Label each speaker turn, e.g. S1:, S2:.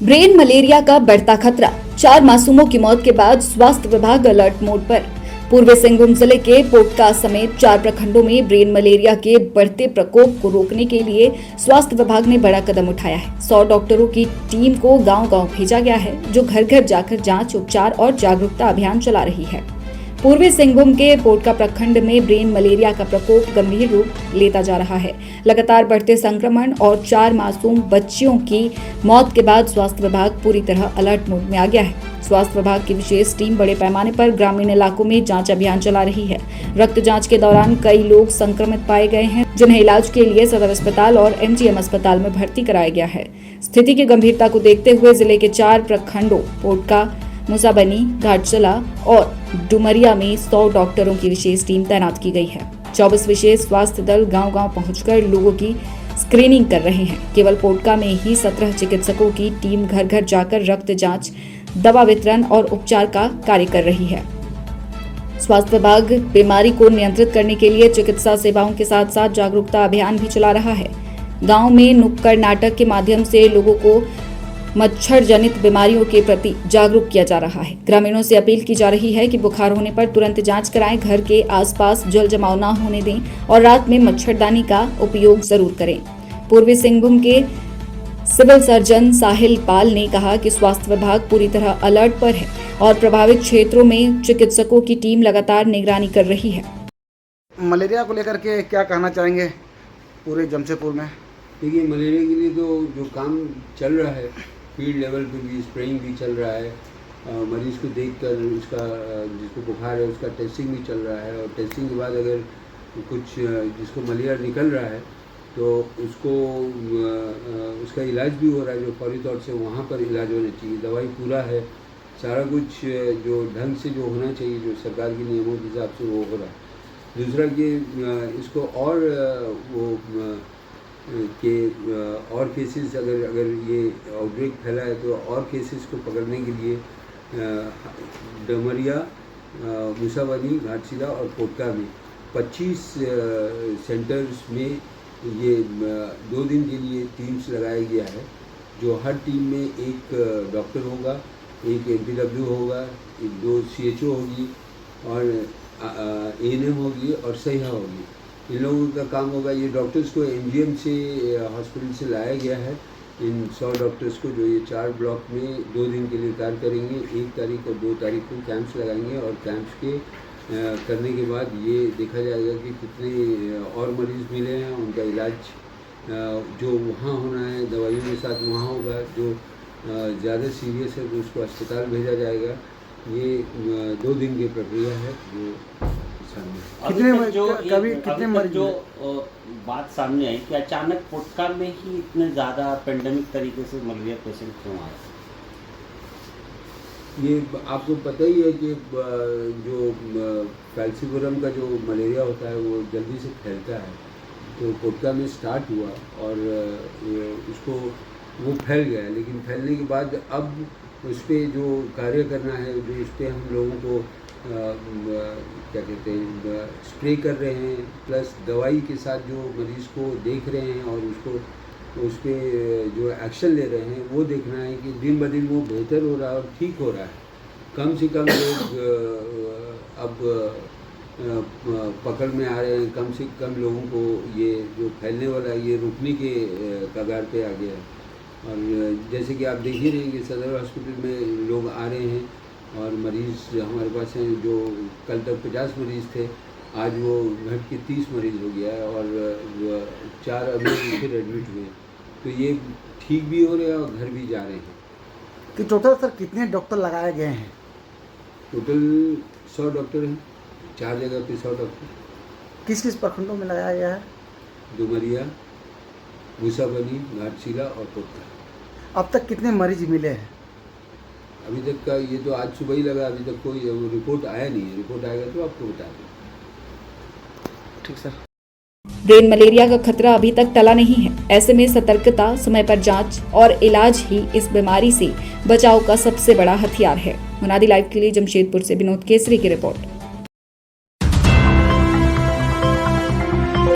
S1: Brain malaria का बढ़ता खतरा, 4 मासूमों की मौत के बाद स्वास्थ्य विभाग अलर्ट मोड पर। पूर्वी सिंहभूम जिले के पोटका समेत 4 प्रखंडों में ब्रेन मलेरिया के बढ़ते प्रकोप को रोकने के लिए स्वास्थ्य विभाग ने बड़ा कदम उठाया है। 100 डॉक्टरों की टीम को गांव-गांव भेजा गया है, जो घर घर जाकर जांच, उपचार और जागरूकता अभियान चला रही है। पूर्वी सिंहभूम के पोटका प्रखंड में ब्रेन मलेरिया का प्रकोप गंभीर रूप लेता जा रहा है। लगातार बढ़ते संक्रमण और 4 मासूम बच्चियों की मौत के बाद स्वास्थ्य विभाग पूरी तरह अलर्ट मोड में आ गया है। स्वास्थ्य विभाग की विशेष टीम बड़े पैमाने पर ग्रामीण इलाकों में जांच अभियान चला रही है। रक्त जांच के दौरान कई लोग संक्रमित पाए गए हैं, जिन्हें इलाज के लिए सदर अस्पताल और एमजीएम अस्पताल में भर्ती कराया गया है। स्थिति की गंभीरता को देखते हुए जिले के 4 प्रखंडों पोटका, मुसाबनी, घाटशिला और डुमरिया में 100 डॉक्टरों की विशेष टीम तैनात की गई है। 24 विशेष स्वास्थ्य दल गांव-गांव पहुंचकर लोगों की स्क्रीनिंग कर रहे हैं। केवल पोटका में ही 17 चिकित्सकों की टीम घर घर जाकर रक्त जांच, दवा वितरण और उपचार का कार्य कर रही है। स्वास्थ्य विभाग बीमारी को नियंत्रित करने के लिए चिकित्सा सेवाओं के साथ साथ जागरूकता अभियान भी चला रहा है। गांव में नुक्कड़ नाटक के माध्यम से लोगों को मच्छर जनित बीमारियों के प्रति जागरूक किया जा रहा है। ग्रामीणों से अपील की जा रही है कि बुखार होने पर तुरंत जांच कराएं, घर के आसपास जल जमाव न होने दें और रात में मच्छरदानी का उपयोग जरूर करें। पूर्वी सिंहभूम के सिविल सर्जन साहिल पाल ने कहा कि स्वास्थ्य विभाग पूरी तरह अलर्ट पर है और प्रभावित क्षेत्रों में चिकित्सकों की टीम लगातार निगरानी कर रही है।
S2: मलेरिया को लेकर के क्या कहना चाहेंगे पूरे जमशेदपुर में?
S3: देखिए, मलेरिया के लिए तो जो काम चल रहा है, फील्ड लेवल पे भी स्प्रेइंग भी चल रहा है। मरीज़ को देखकर उसका जिसको बुखार है उसका टेस्टिंग भी चल रहा है, और टेस्टिंग के बाद अगर कुछ जिसको मलेरिया निकल रहा है तो उसको उसका इलाज भी हो रहा है, जो फौरी तौर से वहाँ पर इलाज होना चाहिए। दवाई पूरा है, सारा कुछ जो ढंग से जो होना चाहिए, जो सरकार के नियमों के हिसाब से वो हो रहा है। दूसरा कि इसको और वो कि और केसेस अगर ये आउटब्रेक फैला है तो और केसेस को पकड़ने के लिए डुमरिया, मुसाबनी, घाटशिला और पोटका में 25 सेंटर्स में ये 2 दिन के लिए टीम्स लगाया गया है, जो हर टीम में एक डॉक्टर होगा, एक एमपीडब्ल्यू होगा, 2 सीएचओ होगी और एएनएम होगी और सहिया होगी। इन लोगों का काम होगा। ये डॉक्टर्स को एमजीएम से हॉस्पिटल से लाया गया है। इन 100 डॉक्टर्स को जो ये 4 ब्लॉक में 2 दिन के लिए कार्य करेंगे, 1 तारीख और 2 तारीख को कैंप्स लगाएंगे, और कैंप्स के करने के बाद ये देखा जाएगा कि कितने और मरीज़ मिले हैं, उनका इलाज जो वहाँ होना है दवाइयों के साथ वहाँ होगा, जो ज़्यादा सीरियस है तो उसको अस्पताल भेजा जाएगा। ये 2 दिन की प्रक्रिया है जो
S4: कितने मरीज जो बात सामने आई कि अचानक पोटका में ही इतने ज़्यादा पेंडेमिक तरीके से मलेरिया पेशेंट क्यों आए?
S3: ये आपको पता ही है कि जो फैल्सिफोरम का जो मलेरिया होता है वो जल्दी से फैलता है। तो पोटका में स्टार्ट हुआ और उसको वो फैल गया, लेकिन फैलने के बाद अब उस पर जो कार्य करना है, जो इस पर हम लोगों को क्या कहते हैं स्प्रे कर रहे हैं, प्लस दवाई के साथ जो मरीज़ को देख रहे हैं और उसको उस पर जो एक्शन ले रहे हैं, वो देखना है कि दिन ब दिन वो बेहतर हो रहा है और ठीक हो रहा है। कम से कम लोग अब पकड़ में आ रहे हैं, कम से कम लोगों को ये जो फैलने वाला है ये रुकने के कगार पे आ गया है। और जैसे कि आप देख ही रहे हैं कि सदर हॉस्पिटल में लोग आ रहे हैं और मरीज़ हमारे पास हैं, जो कल तक 50 मरीज़ थे, आज वो घट के 30 मरीज़ हो गया है और 4 अभी फिर एडमिट हुए। तो ये ठीक भी हो रहे हैं और घर भी जा रहे हैं।
S2: कि टोटल सर कितने डॉक्टर लगाए गए हैं?
S3: टोटल 100 डॉक्टर हैं, 4 जगह पे 100 डॉक्टर।
S2: किस किस प्रखंडों में लगाया गया है?
S3: डुमरिया, मुसाबनी, घाटशिला और पोटका।
S2: अब तक कितने मरीज मिले हैं?
S3: अभी तक का ये तो आज सुबह ही लगा, अभी तक कोई रिपोर्ट आया नहीं है। रिपोर्ट आएगा तो आपको बता दें।
S2: ठीक सर।
S1: ब्रेन मलेरिया का खतरा अभी तक टला नहीं है। ऐसे में सतर्कता, समय पर जांच और इलाज ही इस बीमारी से बचाव का सबसे बड़ा हथियार है। मुनादी लाइव के लिए जमशेदपुर से विनोद केसरी की रिपोर्ट।